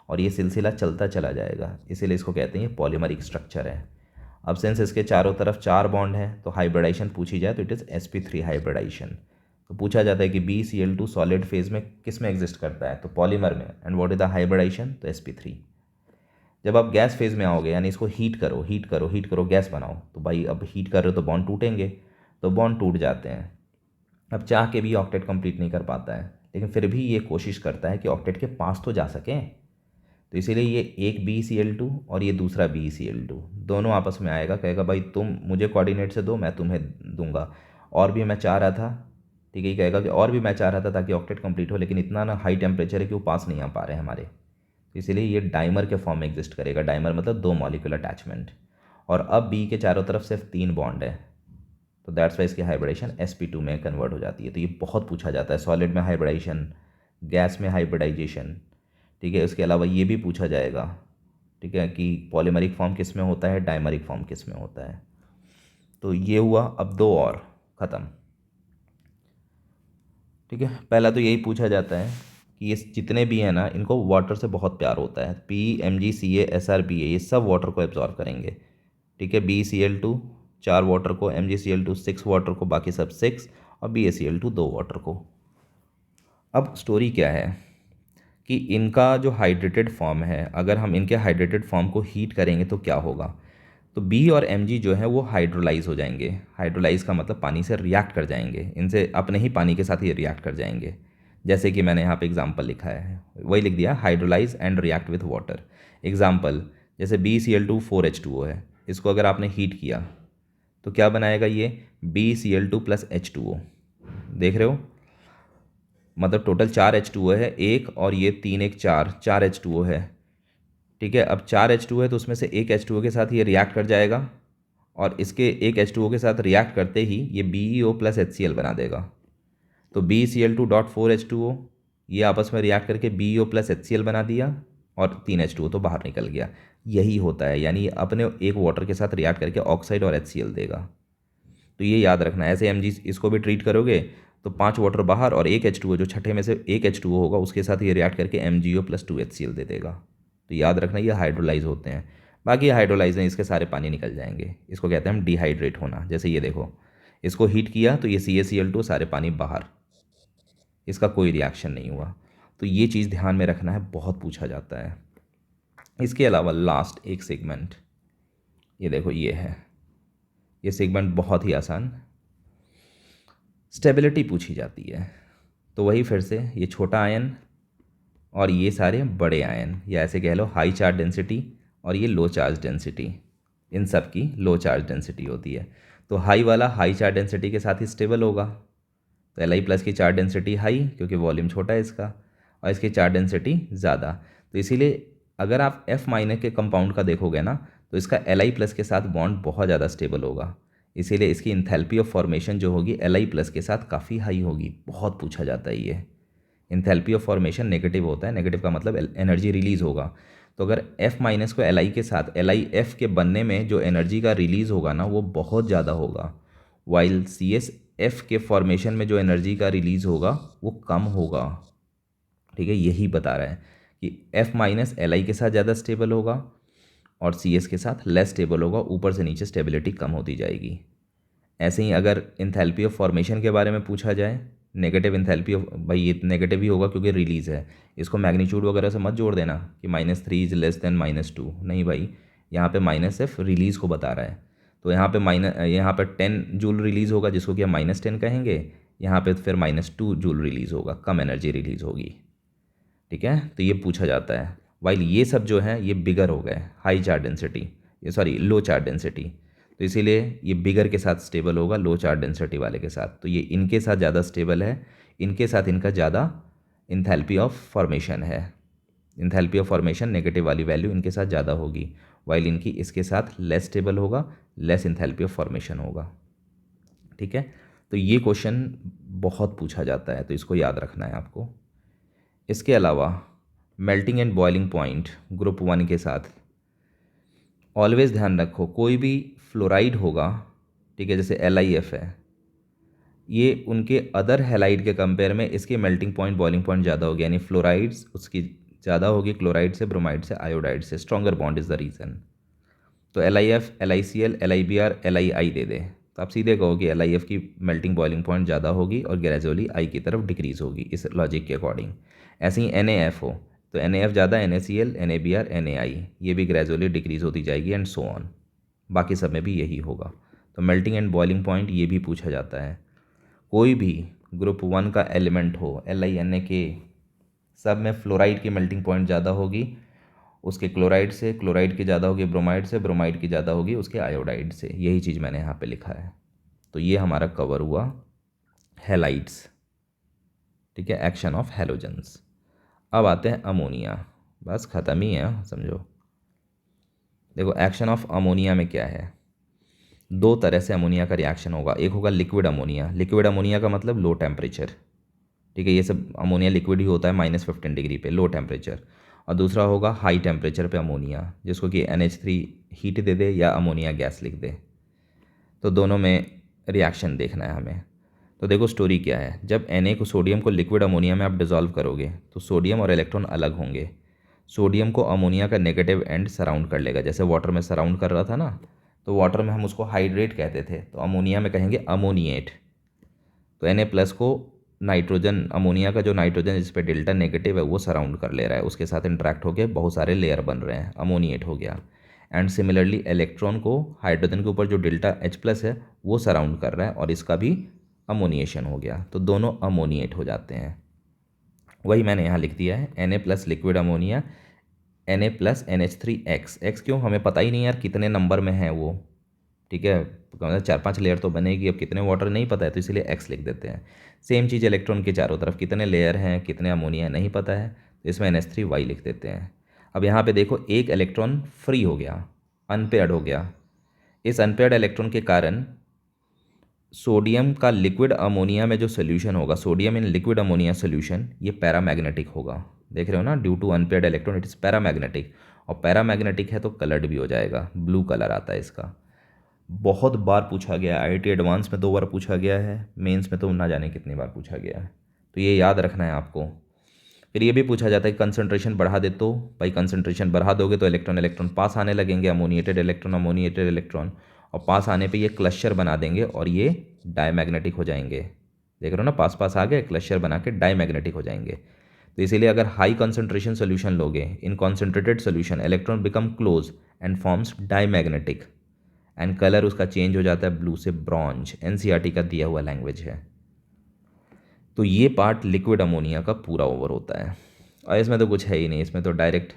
और ये सिलसिला चलता चला जाएगा, इसीलिए इसको कहते हैं ये पॉलीमरिक स्ट्रक्चर है। अब सिंस इसके चारों तरफ 4 बॉन्ड हैं, तो हाइब्रिडाइजेशन पूछी जाए तो इट इज़ sp3 हाइब्रिडाइजेशन। तो पूछा जाता है कि BCl2 सॉलिड फेज में किस में एग्जिस्ट करता है, तो पॉलीमर में, and what is the hybridisation, तो sp3। जब आप गैस फेज में आओगे, यानी इसको हीट करो हीट करो हीट करो, गैस बनाओ, तो भाई अब हीट कर रहे हो तो बॉन्ड टूटेंगे, तो बॉन्ड टूट जाते हैं। अब चाह के भी ऑक्टेट कंप्लीट नहीं कर पाता है, लेकिन फिर भी ये कोशिश करता है कि ऑक्टेट के पास तो जा सकें, तो इसीलिए ये एक BCl2 और ये दूसरा BCl2 दोनों आपस में आएगा, कहेगा भाई तुम मुझे कोऑर्डिनेट से दो, मैं तुम्हें दूंगा, और भी मैं चाह रहा था, ठीक है, ये कहेगा कि और भी मैं चाह रहा था ताकि ऑक्टेट कंप्लीट हो, लेकिन इतना ना हाई टेम्परेचर है कि वो पास नहीं आ पा रहे हैं हमारे, तो इसीलिए ये डाइमर के फॉर्म में एग्जिस्ट करेगा, डाइमर मतलब 2 मॉलिक्यूलर अटैचमेंट। और अब बी के चारों तरफ सिर्फ 3 बॉन्ड है, तो दैट्स वाई इसकी हाइब्रिडाइजेशन sp2 में कन्वर्ट हो जाती है। तो ये बहुत पूछा जाता है, सॉलिड में हाइब्रिडाइजेशन, गैस में हाइब्रिडाइजेशन। ठीक है, इसके अलावा ये भी पूछा जाएगा, ठीक है, कि पॉलीमरिक फॉर्म किस में होता है, डाइमरिक फॉर्म किस में होता है। तो ये हुआ, अब 2 और ख़त्म। ठीक है, पहला तो यही पूछा जाता है कि ये जितने भी हैं ना, इनको वाटर से बहुत प्यार होता है, PMgCa SrBa ये सब वाटर को एब्जॉर्व करेंगे। ठीक है, BCl2 4 वाटर को, MgCl2 6 वाटर को, बाकी सब 6, और BaCl2 2 वाटर को। अब स्टोरी क्या है कि इनका जो हाइड्रेटेड फॉर्म है, अगर हम इनके हाइड्रेटेड फॉर्म को हीट करेंगे तो क्या होगा, तो बी और Mg जो है वो हाइड्रोलाइज हो जाएंगे। हाइड्रोलाइज का मतलब पानी से रिएक्ट कर जाएंगे, इनसे अपने ही पानी के साथ ये रिएक्ट कर जाएंगे। जैसे कि मैंने यहाँ पे एग्जांपल लिखा है, वही लिख दिया, hydrolyse and react with water. Example, जैसे BeCl2 4H2O है, इसको अगर आपने हीट किया तो क्या बनाएगा ये, BeCl2 + H2O। देख रहे हो, मतलब टोटल 4H2O है, एक और ये 3 1 4 H2O है। ठीक है, अब 4H2O है तो उसमें से एक H2O के साथ ये रिएक्ट कर जाएगा, और इसके एक H2O के साथ रिएक्ट करते ही ये BeO + HCl बना देगा। तो BeCl2.4H2O ये आपस में रिएक्ट करके BeO + HCl बना दिया, और 3H2O तो बाहर निकल गया। यही होता है, यानी अपने एक वाटर के साथ रिएक्ट करके ऑक्साइड और HCl देगा। तो ये याद रखना, ऐसे Mg इसको भी ट्रीट करोगे तो 5 वाटर बाहर और एक H2O, जो छठे में से एक H2O होगा उसके साथ ये रिएक्ट करके MgO + 2HCl दे देगा। तो याद रखना, ये हाइड्रोलाइज होते हैं। बाकी हाइड्रोलाइज हैं, इसके सारे पानी निकल जाएंगे, इसको कहते हैं हम डिहाइड्रेट होना। जैसे ये देखो, इसको हीट किया तो ये CaCl2 सारे पानी बाहर, इसका कोई रिएक्शन नहीं हुआ। तो ये चीज़ ध्यान में रखना है, बहुत पूछा जाता है। इसके अलावा लास्ट एक सेगमेंट, ये देखो ये है, ये सेगमेंट बहुत ही आसान, स्टेबिलिटी पूछी जाती है। तो वही फिर से, ये छोटा आयन और ये सारे बड़े आयन, या ऐसे कह लो हाई चार्ज डेंसिटी और ये लो चार्ज डेंसिटी, इन सब की लो चार्ज डेंसिटी होती है। तो हाई वाला हाई चार्ज डेंसिटी के साथ ही स्टेबल होगा, तो Li+ की चार्ज डेंसिटी हाई, क्योंकि वॉल्यूम छोटा है इसका, और इसकी चार्ज डेंसिटी ज़्यादा। तो इसीलिए अगर आप F- के कंपाउंड का देखोगे ना, तो इसका Li+ के साथ बॉन्ड बहुत ज़्यादा स्टेबल होगा, इसीलिए इसकी इंथैल्पी ऑफ फॉर्मेशन जो होगी Li+ के साथ काफ़ी हाई होगी। बहुत पूछा जाता है ये। इंथैल्पी ऑफ फॉर्मेशन नेगेटिव होता है, नेगेटिव का मतलब एनर्जी रिलीज़ होगा। तो अगर F- को Li के साथ LiF के बनने में जो एनर्जी का रिलीज़ होगा ना, वो बहुत ज़्यादा होगा, वाइल CsF के फॉर्मेशन में जो एनर्जी का रिलीज़ होगा वो कम होगा। ठीक है, यही बता रहा है कि F- Li के साथ ज़्यादा स्टेबल होगा और Cs के साथ लेस स्टेबल होगा, ऊपर से नीचे स्टेबिलिटी कम होती जाएगी। ऐसे ही अगर इंथैल्पी ऑफ फॉर्मेशन के बारे में पूछा जाए, नेगेटिव इंथैल्पी ऑफ, भाई ये नेगेटिव ही होगा क्योंकि रिलीज़ है, इसको मैग्नीट्यूड वगैरह से मत जोड़ देना कि -3 इज़ लेस देन -2, नहीं भाई, यहाँ पे -F रिलीज़ को बता रहा है। तो यहाँ पे 10 जूल रिलीज़ होगा, जिसको कि हम -10 कहेंगे, यहाँ पे फिर -2 जूल रिलीज़ होगा, कम एनर्जी रिलीज़ होगी। ठीक है, तो ये पूछा जाता है। वाइल ये सब जो है ये बिगर हो गए, हाई चार्ज डेंसिटी, ये सॉरी लो चार्ज डेंसिटी, तो इसीलिए ये बिगर के साथ स्टेबल होगा लो चार्ज डेंसिटी वाले के साथ। तो ये इनके साथ ज़्यादा स्टेबल है, इनके साथ इनका ज़्यादा इंथैल्पी ऑफ फॉर्मेशन है। इंथैल्पी ऑफ फॉर्मेशन नेगेटिव वाली वैल्यू इनके साथ ज़्यादा होगी, वाइल इनकी इसके साथ लेस स्टेबल होगा, लेस इंथैल्पी ऑफ फॉर्मेशन होगा। ठीक है, तो ये क्वेश्चन बहुत पूछा जाता है, तो इसको याद रखना है आपको। इसके अलावा melting and boiling point group 1 के साथ ऑलवेज ध्यान रखो, कोई भी फ्लोराइड होगा, ठीक है, जैसे LiF है, ये उनके अदर हैलाइड के कंपेयर में इसके मेल्टिंग पॉइंट बॉइलिंग पॉइंट ज़्यादा होगी, यानी फ्लोराइड्स उसकी ज़्यादा होगी क्लोराइड से, ब्रोमाइड से, आयोडाइड से। Stronger bond is the reason. तो LiF, LiCl, LiBr, Li दे दे, तो आप सीधे कहोगे LiF की मेल्टिंग बॉइलिंग पॉइंट ज़्यादा होगी और ग्रेजुअली आई की तरफ डिक्रीज़ होगी, इस लॉजिक के अकॉर्डिंग। ऐसे ही NaF हो तो NaF ज़्यादा, NaCl, NaBr, Nai ये भी ग्रेजुअली डिक्रीज़ होती जाएगी, एंड सो ऑन। बाकी सब में भी यही होगा। तो मेल्टिंग एंड बॉइलिंग पॉइंट ये भी पूछा जाता है। कोई भी ग्रुप 1 का एलिमेंट हो, LiNa सब में फ्लोराइड की मेल्टिंग पॉइंट ज़्यादा होगी उसके क्लोराइड से, क्लोराइड की ज़्यादा होगी ब्रोमाइड से, ब्रोमाइड की ज़्यादा होगी उसके आयोडाइड से। यही चीज़ मैंने यहाँ पे लिखा है। तो ये हमारा कवर हुआ हैलाइड्स। ठीक है, एक्शन ऑफ हैलोजेंस। अब आते हैं अमोनिया, बस ख़त्म ही है समझो। देखो एक्शन ऑफ अमोनिया में क्या है, दो तरह से अमोनिया का रिएक्शन होगा। एक होगा लिक्विड अमोनिया, लिक्विड अमोनिया का मतलब लो टेम्परेचर, ठीक है, ये सब अमोनिया लिक्विड ही होता है -15 डिग्री पे, लो टेम्परेचर। और दूसरा होगा हाई टेम्परेचर पे अमोनिया, जिसको कि NH3 हीट दे दे या अमोनिया गैस लिख दे। तो दोनों में रिएक्शन देखना है हमें। तो देखो स्टोरी क्या है, जब Na को, सोडियम को लिक्विड अमोनिया में आप डिज़ोल्व करोगे तो सोडियम और इलेक्ट्रॉन अलग होंगे। सोडियम को अमोनिया का नेगेटिव एंड सराउंड कर लेगा, जैसे वाटर में सराउंड कर रहा था ना, तो वाटर में हम उसको हाइड्रेट कहते थे, तो अमोनिया में कहेंगे अमोनिएट। तो Na+ को नाइट्रोजन, अमोनिया का जो नाइट्रोजन जिस पे डेल्टा नेगेटिव है वो सराउंड कर ले रहा है, उसके साथ इंटरेक्ट होकर बहुत सारे लेयर बन रहे हैं, अमोनिएट हो गया। एंड सिमिलरली इलेक्ट्रॉन को हाइड्रोजन के ऊपर जो डेल्टा H+ है वो सराउंड कर रहा है और इसका भी अमोनिएशन हो गया, तो दोनों अमोनिएट हो जाते हैं। वही मैंने यहाँ लिख दिया है Na plus liquid ammonia Na plus NH3 x क्यों, हमें पता ही नहीं यार कितने नंबर में है वो, ठीक है, 4-5 लेयर तो बनेगी, अब कितने वाटर नहीं पता है तो इसीलिए एक्स लिख देते हैं। सेम चीज़ इलेक्ट्रॉन के चारों तरफ कितने लेयर हैं, कितने अमोनिया नहीं पता है तो इसमें NH3 लिख देते हैं। अब यहाँ पे देखो एक इलेक्ट्रॉन फ्री हो गया, अनपेयर्ड हो गया। इस अनपेयर्ड इलेक्ट्रॉन के कारण सोडियम का लिक्विड अमोनिया में जो सोल्यूशन होगा, sodium in liquid ammonia solution, ये पैरामैग्नेटिक होगा। देख रहे हो ना, due to unpaired electron it is paramagnetic, और पैरामैग्नेटिक है तो कलर्ड भी हो जाएगा, ब्लू कलर आता है इसका। बहुत बार पूछा गया है, IIT एडवांस में 2 बार पूछा गया है, मेंस में तो ना जाने कितनी बार पूछा गया है, तो ये याद रखना है आपको। फिर ये भी पूछा जाता है कि कंसंट्रेशन बढ़ा दे तो, भाई कंसंट्रेशन बढ़ा दोगे तो इलेक्ट्रॉन इलेक्ट्रॉन पास आने लगेंगे, अमोनिएटेड इलेक्ट्रॉन, और पास आने पे ये क्लस्टर बना देंगे और ये डायमैग्नेटिक हो जाएंगे। देख रहे हो ना, पास पास आ गए, क्लस्टर बना के डायमैग्नेटिक हो जाएंगे। तो इसीलिए अगर हाई कंसंट्रेशन सोल्यूशन लोगे, in concentrated solution electron become close and forms diamagnetic, and colour उसका चेंज हो जाता है ब्लू से ब्रॉन्ज। NCERT का दिया हुआ लैंग्वेज है। तो ये पार्ट लिक्विड अमोनिया का पूरा ओवर होता है, और इसमें तो कुछ है ही नहीं, इसमें तो direct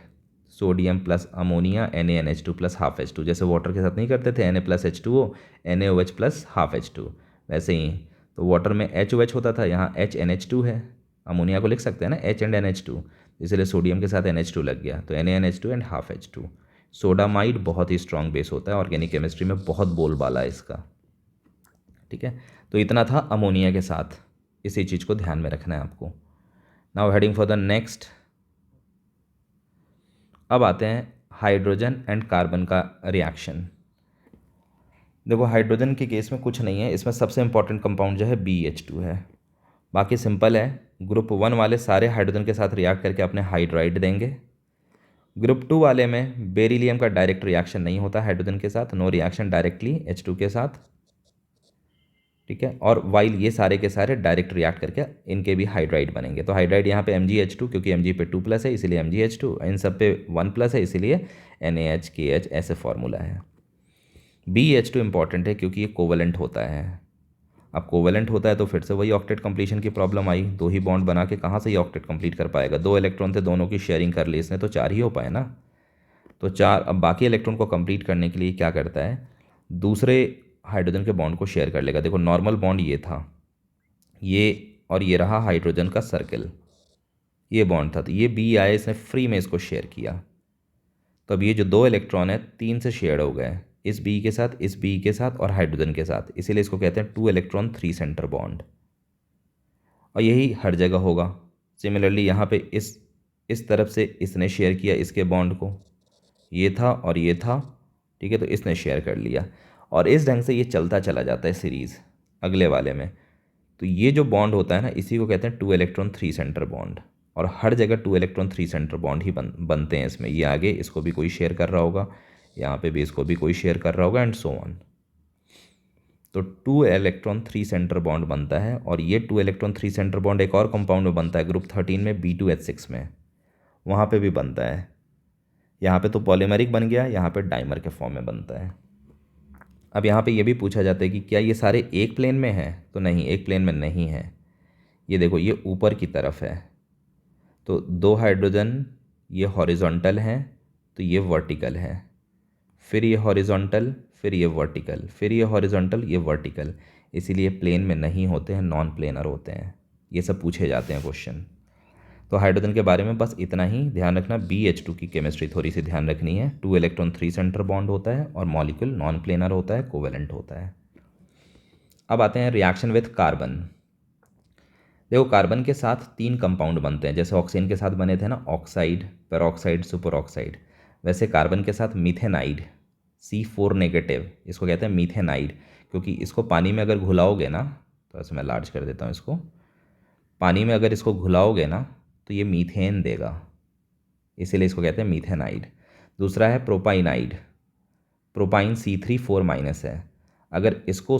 sodium plus ammonia NaNH2 plus half H2, जैसे वाटर के साथ नहीं करते थे Na plus H2O NaOH plus half H2, वैसे ही तो वाटर में HOH होता था, यहाँ HNH2 है, अमोनिया को लिख सकते हैं ना H एंड NH2, इसलिए सोडियम के साथ NH2 लग गया तो NaNH2 and half H2। Sodamide बहुत ही स्ट्रॉन्ग बेस होता है, ऑर्गेनिक केमिस्ट्री में बहुत बोलबाला है इसका, ठीक है। तो इतना था अमोनिया के साथ, इसी चीज़ को ध्यान में रखना है आपको। Now heading for the next. अब आते हैं हाइड्रोजन एंड कार्बन का रिएक्शन। देखो हाइड्रोजन के केस में कुछ नहीं है, इसमें सबसे इंपॉर्टेंट कंपाउंड जो है BH2 है, बाकी सिंपल है। ग्रुप 1 वाले सारे हाइड्रोजन के साथ रिएक्ट करके अपने हाइड्राइड देंगे। ग्रुप 2 वाले में बेरिलियम का डायरेक्ट रिएक्शन नहीं होता हाइड्रोजन के साथ, नो रिएक्शन डायरेक्टली H2 के साथ, ठीक है। और वाइल ये सारे के सारे डायरेक्ट रिएक्ट करके इनके भी हाइड्राइड बनेंगे। तो हाइड्राइड यहाँ पे MgH2, क्योंकि Mg पे 2+ है इसीलिए MgH2, इन सब पे 1+ है इसीलिए NaHKH, ऐसे फॉर्मूला है। BH2 इंपॉर्टेंट है क्योंकि ये कोवेलेंट होता है। अब कोवेलेंट होता है तो फिर से वही ऑक्टेट कंप्लीशन की प्रॉब्लम आई, 2 ही बॉन्ड बना के कहाँ से ये ऑक्टेट कंप्लीट कर पाएगा, 2 इलेक्ट्रॉन थे, दोनों की शेयरिंग कर ली इसने तो 4 ही हो पाए ना। तो 4, अब बाकी इलेक्ट्रॉन को कंप्लीट करने के लिए क्या करता है, दूसरे हाइड्रोजन के बॉन्ड को शेयर कर लेगा। देखो नॉर्मल बॉन्ड ये था, ये और ये रहा हाइड्रोजन का सर्कल, ये बॉन्ड था, तो ये बी आया, इसने फ्री में इसको शेयर किया। तो अब ये जो 2 इलेक्ट्रॉन है 3 से शेयर हो गए, इस बी के साथ, इस बी के साथ और हाइड्रोजन के साथ, इसीलिए इसको कहते हैं 2 इलेक्ट्रॉन 3 सेंटर बॉन्ड। और यही हर जगह होगा। सिमिलरली यहाँ पे इस तरफ से इसने शेयर किया इसके बॉन्ड को, ये था और ये था, ठीक है, तो इसने शेयर कर लिया और इस ढंग से ये चलता चला जाता है सीरीज़ अगले वाले में। तो ये जो बॉन्ड होता है ना, इसी को कहते हैं 2 इलेक्ट्रॉन 3 सेंटर बॉन्ड, और हर जगह 2 इलेक्ट्रॉन 3 सेंटर बॉन्ड ही बनते हैं इसमें। ये आगे इसको भी कोई शेयर कर रहा होगा, यहाँ पे भी इसको भी कोई शेयर कर रहा होगा, एंड सो ऑन। तो 2 इलेक्ट्रॉन 3 सेंटर बॉन्ड बनता है, और ये 2 इलेक्ट्रॉन 3 सेंटर बॉन्ड एक और कंपाउंड में बनता है ग्रुप 13 में, B2H6 में, वहाँ पे भी बनता है। यहाँ पे तो पॉलीमेरिक बन गया, यहाँ पे डाइमर के फॉर्म में बनता है। अब यहाँ पे ये भी पूछा जाता है कि क्या ये सारे एक प्लेन में हैं, तो नहीं, एक प्लेन में नहीं है। ये देखो ये ऊपर की तरफ है, तो 2 हाइड्रोजन ये हॉरिजॉन्टल हैं, तो ये वर्टिकल है, फिर ये हॉरिजॉन्टल, फिर ये वर्टिकल, फिर ये हॉरिजॉन्टल, ये वर्टिकल, इसीलिए प्लेन में नहीं होते हैं, नॉन प्लेनर होते हैं। ये सब पूछे जाते हैं क्वेश्चन। तो हाइड्रोजन के बारे में बस इतना ही ध्यान रखना। BH2 की केमिस्ट्री थोड़ी सी ध्यान रखनी है। 2 इलेक्ट्रॉन 3 सेंटर बॉन्ड होता है और मॉलिक्यूल नॉन प्लेनर होता है, कोवेलेंट होता है। अब आते हैं रिएक्शन विथ कार्बन। देखो कार्बन के साथ 3 कंपाउंड बनते हैं, जैसे ऑक्सीजन के साथ बने थे ना, ऑक्साइड, पेरोक्साइड, सुपर ऑक्साइड, वैसे कार्बन के साथ मीथेनाइड, C4 नेगेटिव, इसको कहते हैं मीथेनाइड, क्योंकि इसको पानी में अगर घुलाओगे ना, तो ऐसे मैं लार्ज कर देता हूँ इसको, पानी में अगर इसको घुलाओगे ना तो ये मीथेन देगा, इसीलिए इसको कहते हैं मीथेनाइड। दूसरा है प्रोपाइनाइड, प्रोपाइन C3 4- है, अगर इसको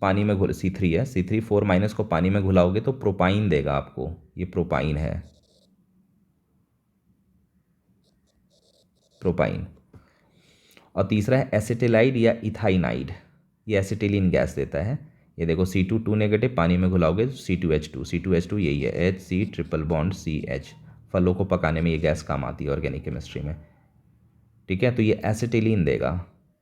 पानी में घुल, C3 है, C3 4- को पानी में घुलाओगे तो प्रोपाइन देगा आपको, ये प्रोपाइन है, प्रोपाइन। और तीसरा है एसिटिलाइड या इथाइनाइड, ये एसिटिलीन गैस देता है, ये देखो C2 नेगेटिव, पानी में घुलाओगे तो C2H2 यही है H C triple bond CH। फलों को पकाने में ये गैस काम आती है ऑर्गेनिक केमिस्ट्री में। ठीक है, तो ये एसिटिलीन देगा,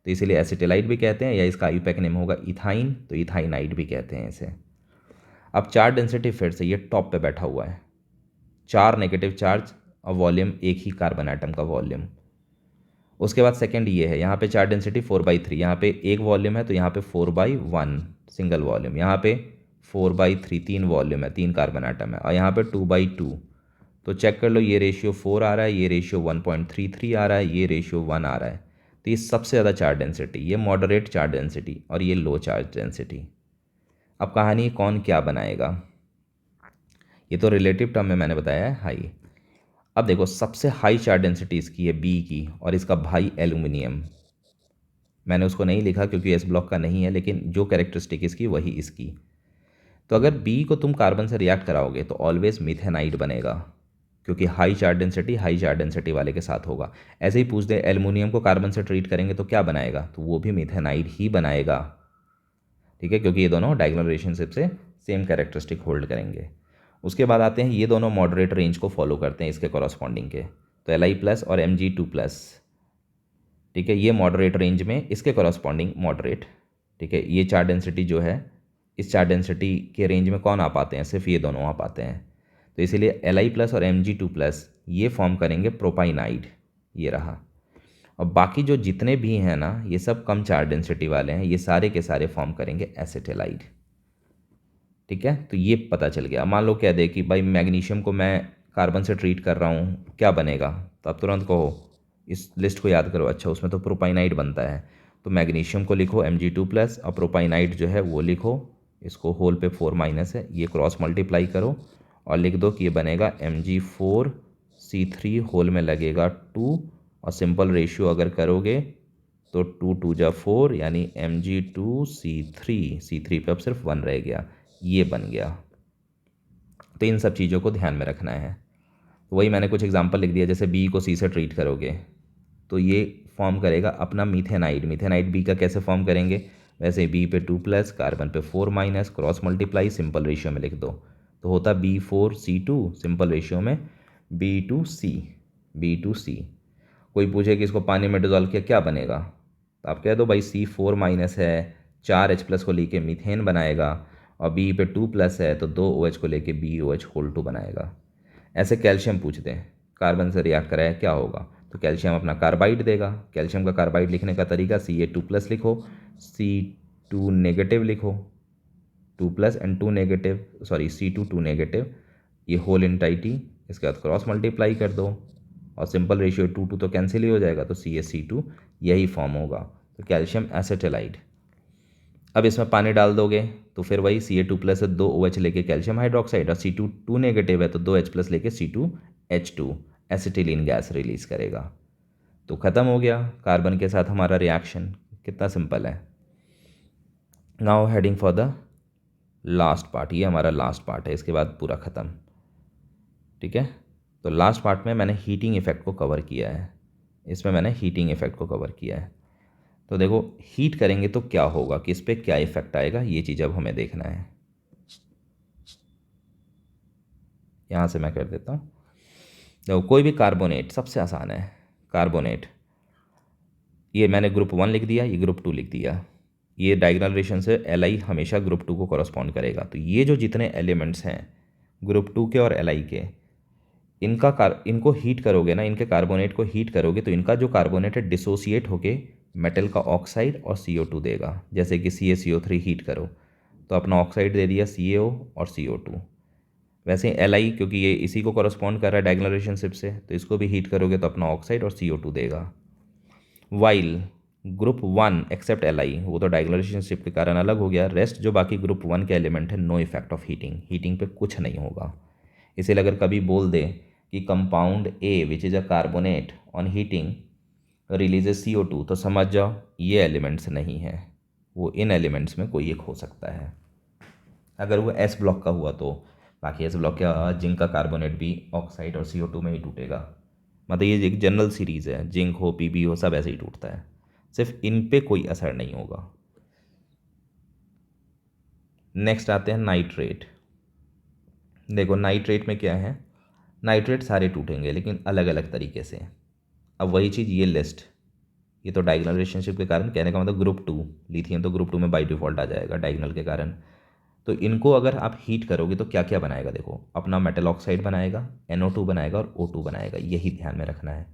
तो इसीलिए एसिटिलाइट भी कहते हैं, या इसका आईयूपैक नेम होगा इथाइन, तो इथाइनाइड भी कहते हैं इसे। अब चार्ज डेंसिटी फिर से ये टॉप पे बैठा हुआ है, 4 नेगेटिव चार्ज और वॉल्यूम एक ही कार्बन आइटम का वॉल्यूम। उसके बाद सेकंड ये है, यहाँ पे चार्ज डेंसिटी 4/3, यहाँ पे एक वॉल्यूम है तो यहाँ पे 4/1 सिंगल वॉल्यूम, यहाँ पे 4/3 तीन वॉल्यूम है, 3 कार्बन आइटम है, और यहाँ पे 2/2। तो चेक कर लो, ये रेशियो 4 आ रहा है, ये रेशियो 1.33 आ रहा है, ये रेशियो 1 आ रहा है। तो ये सबसे ज़्यादा चार्ज डेंसिटी, ये मॉडरेट चार्ज डेंसिटी, और ये लो चार्ज डेंसिटी। अब कहानी कौन क्या बनाएगा, ये तो रिलेटिव टर्म में मैंने बताया है हाई। अब देखो सबसे हाई चार्ज डेंसिटी इसकी है बी की, और इसका भाई एल्यूमिनियम। मैंने उसको नहीं लिखा क्योंकि एस ब्लॉक का नहीं है, लेकिन जो कैरेक्टरिस्टिक इसकी वही इसकी। तो अगर बी को तुम कार्बन से रिएक्ट कराओगे तो ऑलवेज मिथेनाइड बनेगा, क्योंकि हाई चार्ज डेंसिटी वाले के साथ होगा। ऐसे ही पूछ दे एल्युमिनियम को कार्बन से ट्रीट करेंगे तो क्या बनाएगा, तो वो भी मिथेनाइड ही बनाएगा। ठीक है, क्योंकि ये दोनों डायगोनल रिलेशनशिप से सेम कैरेक्टरिस्टिक होल्ड करेंगे। उसके बाद आते हैं, ये दोनों मॉडरेट रेंज को फॉलो करते हैं इसके कॉरस्पॉन्डिंग के, तो Li+ और Mg2+। ठीक है, ये मॉडरेट रेंज में इसके कॉरस्पॉन्डिंग मॉडरेट। ठीक है, ये चार्ज डेंसिटी जो है, इस चार्ज डेंसिटी के रेंज में कौन आ पाते हैं, सिर्फ ये दोनों आ पाते हैं। तो इसीलिए Li+ और Mg2+ ये फॉर्म करेंगे प्रोपाइनाइड, ये रहा। और बाकी जो जितने भी हैं ना, ये सब कम चार्ज डेंसिटी वाले हैं, ये सारे के सारे फॉर्म करेंगे एसिटिलाइड। ठीक है, तो ये पता चल गया। मान लो कह दे कि भाई मैग्नीशियम को मैं कार्बन से ट्रीट कर रहा हूँ, क्या बनेगा, तो आप तुरंत कहो इस लिस्ट को याद करो, अच्छा उसमें तो प्रोपाइनाइड बनता है, तो मैग्नीशियम को लिखो Mg2+, और प्रोपाइनाइड जो है वो लिखो, इसको होल पे 4- है, ये क्रॉस मल्टीप्लाई करो और लिख दो कि ये बनेगा Mg4C3 होल में लगेगा 2, और सिंपल रेशियो अगर करोगे तो 2×2 = 4, यानी Mg2C3 पे अब सिर्फ 1 रह गया, ये बन गया। तो इन सब चीज़ों को ध्यान में रखना है। तो वही मैंने कुछ एग्जांपल लिख दिया, जैसे बी को सी से ट्रीट करोगे तो ये फॉर्म करेगा अपना मिथेनाइड बी का कैसे फॉर्म करेंगे, वैसे बी पे 2+, कार्बन पे 4-, क्रॉस मल्टीप्लाई, सिंपल रेशियो में लिख दो, तो होता B4C2, सिंपल रेशियो में B2C। कोई पूछे कि इसको पानी में डिजोल्व किया क्या बनेगा, तो आप कह दो भाई C4- है, 4H+ को लेके मीथेन बनाएगा, और बी पे 2+ है तो 2OH को लेके BOH2 बनाएगा। ऐसे कैल्शियम पूछ दें, कार्बन से रिएक्ट कराया क्या होगा, तो कैल्शियम अपना कार्बाइड देगा। कैल्शियम का कार्बाइड लिखने का तरीका Ca2+ लिखो, C2- लिखो, 2+ एंड 2-, सॉरी C2 2-, ये होल इंटाइटी, इसके बाद क्रॉस मल्टीप्लाई कर दो, और सिंपल रेशियो 2 तो कैंसिल ही हो जाएगा, तो CaC2 यही फॉर्म होगा, तो कैल्शियम एसिटिलाइड। अब इसमें पानी डाल दोगे तो फिर वही Ca2+ से 2OH लेके कैल्शियम हाइड्रोक्साइड, और C2 है तो 2H+ लेके C2H2 एसिटिलीन गैस रिलीज करेगा। तो ख़त्म हो गया कार्बन के साथ हमारा रिएक्शन, कितना सिंपल है। Now heading for the last part, ये हमारा लास्ट पार्ट है, इसके बाद पूरा ख़त्म। ठीक है, तो लास्ट पार्ट में मैंने हीटिंग इफेक्ट को कवर किया है, इसमें मैंने हीटिंग इफेक्ट को कवर किया है। तो देखो हीट करेंगे तो क्या होगा, किस पे क्या इफेक्ट आएगा, ये चीज़ अब हमें देखना है। यहाँ से मैं कर देता हूँ। देखो कोई भी कार्बोनेट, सबसे आसान है कार्बोनेट, ये मैंने ग्रुप 1 लिख दिया, ये ग्रुप 2 लिख दिया, ये डायगोनल रिलेशन से Li हमेशा ग्रुप 2 को कॉरस्पॉन्ड करेगा। तो ये जो जितने एलिमेंट्स हैं ग्रुप 2 के और Li के, इनको हीट करोगे ना, इनके कार्बोनेट को हीट करोगे तो इनका जो कार्बोनेट है डिसोसिएट होके मेटल का ऑक्साइड और CO2 देगा। जैसे कि CaCO3 हीट करो तो अपना ऑक्साइड दे दिया CaO और CO2। वैसे ही Li, क्योंकि ये इसी को कॉरस्पॉन्ड कर रहा है डायगोनल रिलेशनशिप से, तो इसको भी हीट करोगे तो अपना ऑक्साइड और CO2 देगा। वाइल ग्रुप 1 एक्सेप्ट Li, वो तो डायगोनल रिलेशनशिप के कारण अलग हो गया, रेस्ट जो बाकी ग्रुप 1 के एलिमेंट है नो इफेक्ट ऑफ हीटिंग पे कुछ नहीं होगा। इसीलिए अगर कभी बोल दे कि compound A which is a carbonate on heating releases CO2, तो समझ जाओ ये एलिमेंट्स नहीं है, वो इन एलिमेंट्स में कोई एक हो सकता है, अगर वो S ब्लॉक का हुआ तो। बाकी S ब्लॉक का जिंक का कार्बोनेट भी ऑक्साइड और CO2 में ही टूटेगा। मतलब ये एक जनरल सीरीज़ है, जिंक हो Pb हो सब ऐसे ही टूटता है, सिर्फ इन पे कोई असर नहीं होगा। नेक्स्ट आते हैं नाइट्रेट। देखो नाइट्रेट में क्या है, नाइट्रेट सारे टूटेंगे लेकिन अलग अलग तरीके से। अब वही चीज़ ये लिस्ट, ये तो डायगोनल रिलेशनशिप के कारण, कहने का मतलब ग्रुप 2 लिथियम तो ग्रुप 2 में बाई डिफ़ॉल्ट आ जाएगा डायगोनल के कारण। तो इनको अगर आप हीट करोगे तो क्या क्या बनाएगा, देखो अपना मेटल ऑक्साइड बनाएगा, NO2 बनाएगा और O2 बनाएगा, यही ध्यान में रखना है।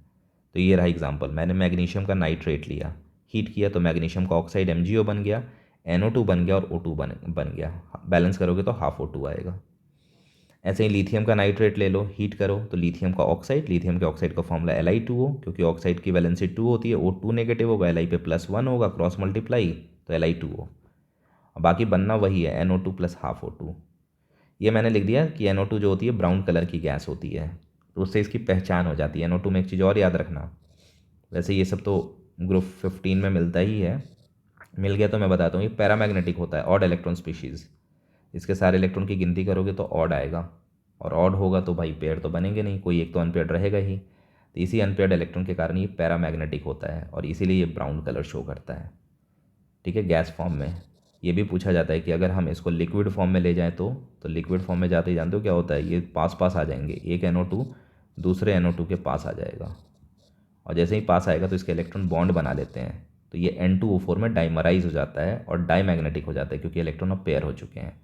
तो ये रहा एग्जांपल, मैंने मैग्नीशियम का नाइट्रेट लिया, हीट किया तो मैग्नीशियम का ऑक्साइड MgO बन गया, NO2 बन गया और O2 बन गया। बैलेंस करोगे तो हाफ O2 आएगा। ऐसे ही लिथियम का नाइट्रेट ले लो, हीट करो तो लिथियम का ऑक्साइड, लिथियम के ऑक्साइड का फॉर्मूला Li2O, क्योंकि ऑक्साइड की वैलेंसी 2 होती है, O2 नेगेटिव होगा, Li पे +1 होगा, क्रॉस मल्टीप्लाई तो Li2O। बाकी बनना वही है NO2 प्लस हाफ O2। ये मैंने लिख दिया कि NO2 जो होती है ब्राउन कलर की गैस होती है, तो उससे इसकी पहचान हो जाती है। NO2 में एक चीज़ और याद रखना, वैसे ये सब तो ग्रुप 15 में मिलता ही है, मिल गया तो मैं बताता हूँ, ये पैरामैग्नेटिक होता है, ऑड इलेक्ट्रॉन स्पीशीज़। इसके सारे इलेक्ट्रॉन की गिनती करोगे तो ऑड आएगा, और ऑड होगा तो भाई पेयर तो बनेंगे नहीं, कोई एक तो अनपेयर्ड रहेगा ही। तो इसी अनपेयर्ड इलेक्ट्रॉन के कारण ये पैरामैग्नेटिक होता है और इसीलिए ये ब्राउन कलर शो करता है। ठीक है, गैस फॉर्म में। ये भी पूछा जाता है कि अगर हम इसको लिक्विड फॉर्म में ले जाएं तो लिक्विड फॉर्म में जाते ही जानते हो क्या होता है, ये पास पास आ जाएंगे, एक NO2 दूसरे NO2 के पास आ जाएगा, और जैसे ही पास आएगा तो इसके इलेक्ट्रॉन बॉन्ड बना लेते हैं, तो ये N2O4 में डाइमराइज हो जाता है और डाईमैग्नेटिक हो जाता है, क्योंकि इलेक्ट्रॉन अब पेयर हो चुके हैं।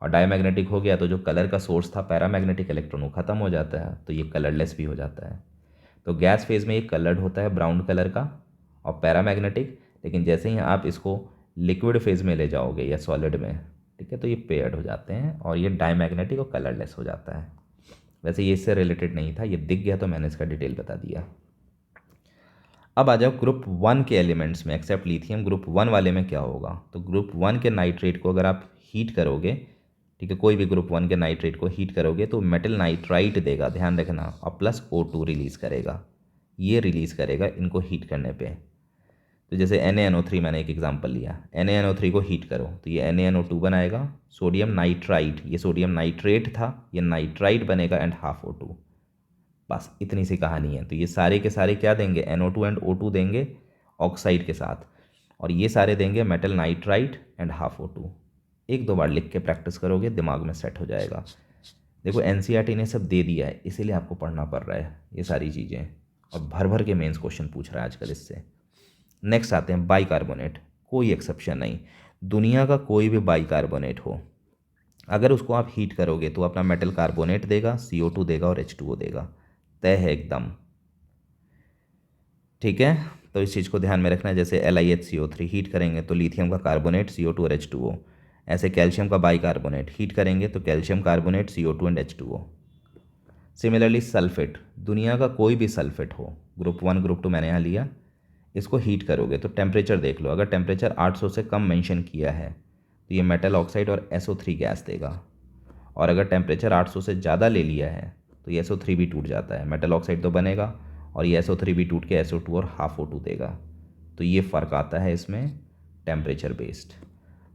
और डाईमैग्नेटिक हो गया तो जो कलर का सोर्स था पैरामैग्नेटिक इलेक्ट्रॉन वो ख़त्म हो जाता है, तो ये कलरलेस भी हो जाता है। तो गैस फेज़ में ये कलर्ड होता है ब्राउन कलर का और पैरामैग्नेटिक, लेकिन जैसे ही आप इसको लिक्विड फेज़ में ले जाओगे या सॉलिड में, ठीक है, तो ये पेयर्ड हो जाते हैं और ये डाईमैग्नेटिक और कलरलेस हो जाता है। वैसे ये इससे रिलेटेड नहीं था, ये दिख गया तो मैंने इसका डिटेल बता दिया। अब आ जाओ ग्रुप 1 के एलिमेंट्स में, एक्सेप्ट लिथियम, ग्रुप 1 वाले में क्या होगा। तो ग्रुप 1 के नाइट्रेट को अगर आप हीट करोगे, ठीक है, कोई भी ग्रुप 1 के नाइट्रेट को हीट करोगे तो मेटल नाइट्राइट देगा, ध्यान रखना, और प्लस O2 रिलीज़ करेगा, ये रिलीज़ करेगा इनको हीट करने पे। तो जैसे NaNO3 मैंने एक एग्जांपल लिया, NaNO3 को हीट करो तो ये NaNO2 बनाएगा, सोडियम नाइट्राइट, ये सोडियम नाइट्रेट था, ये नाइट्राइट बनेगा एंड हाफ O2। बस इतनी सी कहानी है। तो ये सारे के सारे क्या देंगे, NO2 एंड O2 देंगे ऑक्साइड के साथ, और ये सारे देंगे metal nitrite and half O2। एक दो बार लिख के प्रैक्टिस करोगे दिमाग में सेट हो जाएगा। देखो NCERT ने सब दे दिया है, इसीलिए आपको पढ़ना पड़ रहा है ये सारी चीज़ें, और भर भर के मेंस क्वेश्चन पूछ रहा है आजकल इससे। नेक्स्ट आते हैं बाइकार्बोनेट, कोई एक्सेप्शन नहीं, दुनिया का कोई भी बाइकार्बोनेट हो, अगर उसको आप हीट करोगे तो अपना मेटल कार्बोनेट देगा, CO2 देगा और H2O देगा, तय है एकदम। ठीक है, तो इस चीज़ को ध्यान में रखना है। जैसे LiHCO3 हीट करेंगे तो लिथियम का कार्बोनेट, CO2 और H2O। ऐसे कैल्शियम का बाइकार्बोनेट हीट करेंगे तो calcium carbonate, CO2 and H2O। Similarly sulphate, दुनिया का कोई भी सल्फेट हो, ग्रुप 1 ग्रुप 2 मैंने यहाँ लिया, इसको हीट करोगे तो टेम्परेचर देख लो, अगर टेम्परेचर 800 से कम मेंशन किया है तो ये मेटल ऑक्साइड और SO3 गैस देगा, और अगर टेम्परेचर 800 से ज़्यादा ले लिया है तो ये SO3 भी टूट जाता है, मेटल ऑक्साइड तो बनेगा और ये SO3 भी टूट के SO2 और हाफ O2 देगा। तो ये फ़र्क आता है इसमें टेम्परेचर बेस्ड।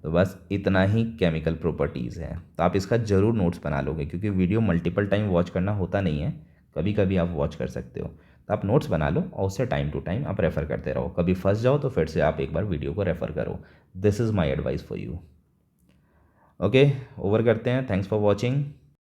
तो बस इतना ही केमिकल प्रॉपर्टीज़ है, तो आप इसका ज़रूर नोट्स बना लोगे, क्योंकि वीडियो मल्टीपल टाइम वॉच करना होता नहीं है, कभी कभी आप वॉच कर सकते हो। तो आप नोट्स बना लो और उससे टाइम टू टाइम आप रेफ़र करते रहो, कभी फंस जाओ तो फिर से आप एक बार वीडियो को रेफ़र करो। This is my advice for you. Okay, over करते हैं। Thanks for watching.